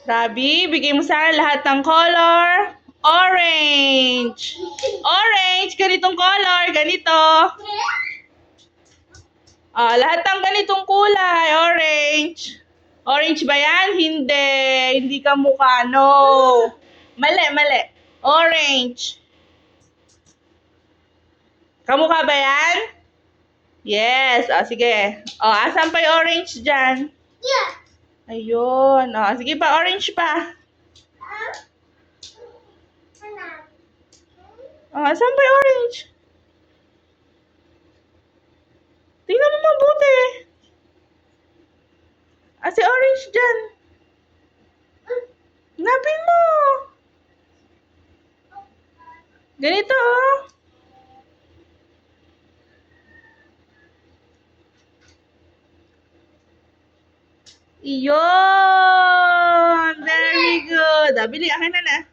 Rabi, bigay mo sa akin lahat ng color. Orange. Orange, ganitong color, ganito. Lahat ng ganitong kulay, orange. Orange ba yan? Hindi. Hindi ka mukha, no. Mali, mali. Orange. Kamukha ba yan? Yes. Sige. Asan pa yung orange dyan? Yeah. Ayun. Sige pa, orange pa. Asan pa yung orange? Tingnan mo mabuti. Si orange dyan. Hanapin mo. Ganito, oh. Iyon! Very good. Bili, akin na.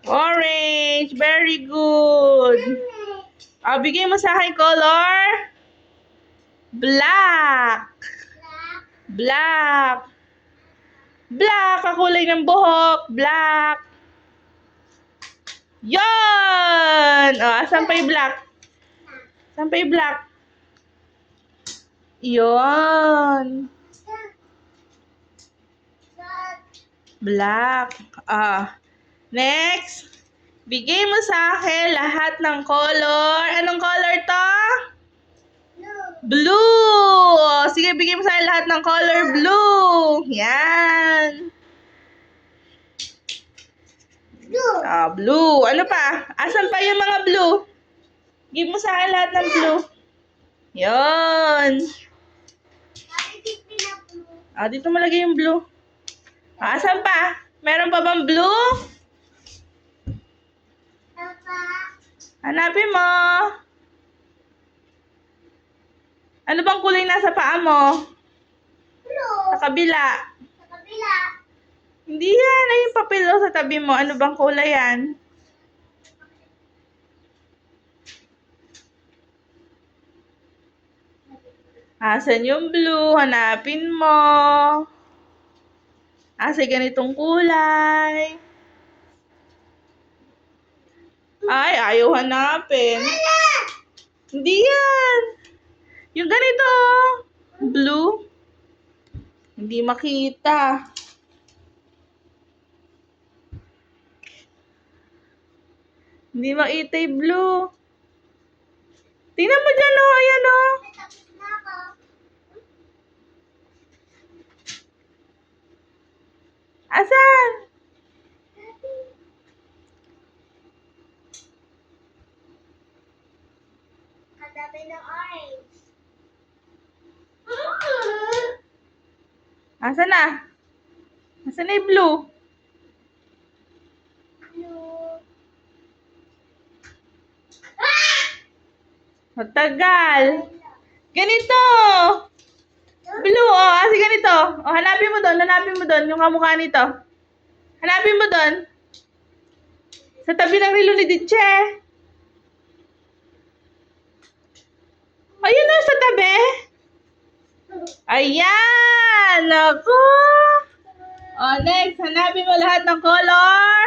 Orange. Very good. Bigay mo sa akin color. Black. Black. Black. Kakulay ng buhok. Black. Yon! Asan pa yung black? Asan pa yung black? Yon. Black. Next. Bigay mo sa akin lahat ng color. Anong color to? Blue. Sige, bigay mo sa akin lahat ng color blue. Yan. Blue. Ano pa? Asan pa yung mga blue? Give mo sa akin lahat ng blue. Yon. Dito mo lagay yung blue. Asan pa? Meron pa bang blue? Hanapin mo. Ano bang kulay nasa paa mo? Blue. Sa kabila. Sa kabila. Hindi yan. Ay, yung papel sa tabi mo. Ano bang kulay yan? Asan yung blue? Hanapin mo. Sa ganitong kulay. Ay, ayaw hanapin. Hindi yan. Yung ganito. Blue. Hindi makita. Hindi makita yung blue. Tingnan mo dyan, oh. Ayan, oh. Asan? Katabi ng orange. Asan na? Asan na yung blue? Blue. Matagal. Ganito. Blue, kasi ganito. Hanapin mo doon, yung kamukha nito. Hanapin mo doon. Sa tabi ng relo ni Ditche. Ayun na, sa tabi. Ayan. Ako. Next, hanapin mo lahat ng color.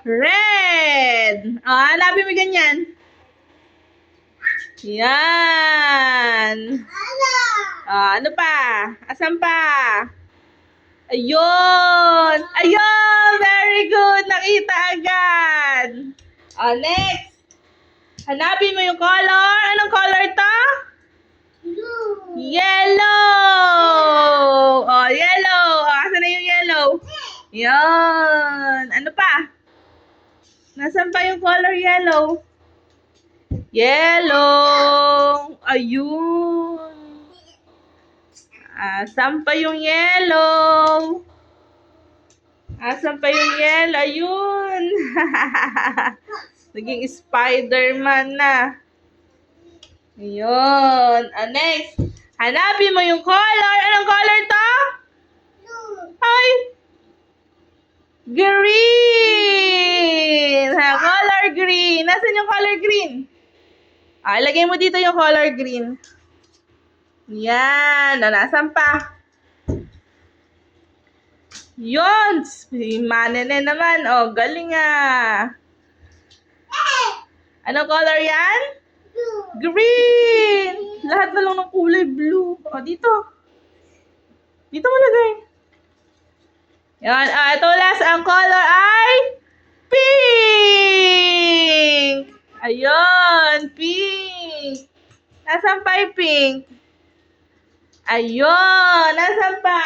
Red. Hanapin mo ganyan. Yan. Ano pa? Asan pa? Ayun! Ayun! Very good! Nakita agad! Next! Hanapin mo yung color. Anong color to? Blue. Yellow! Yellow! Asan na yung yellow? Yan! Ano pa? Nasaan pa yung color yellow? Yellow! Ayun! Asan pa yung yellow? Asan pa yung yellow? Ayun! Naging Spider-Man na. Ayun. Next. Hanapin mo yung color. Anong color to? Blue. Ay! Green! Color green. Nasaan yung color green? Ilagay mo dito yung color green. Yan. Nasaan pa? Yun! Si Manene naman. Oh, galing ah. Ano color yan? Blue. Green! Lahat na lang ng kulay blue. O, dito. Dito mo lagay. Yan. Ah, ito last. Ang color ay pink! Ayun, pink. Nasaan pa yung pink? Ayun, nasaan pa?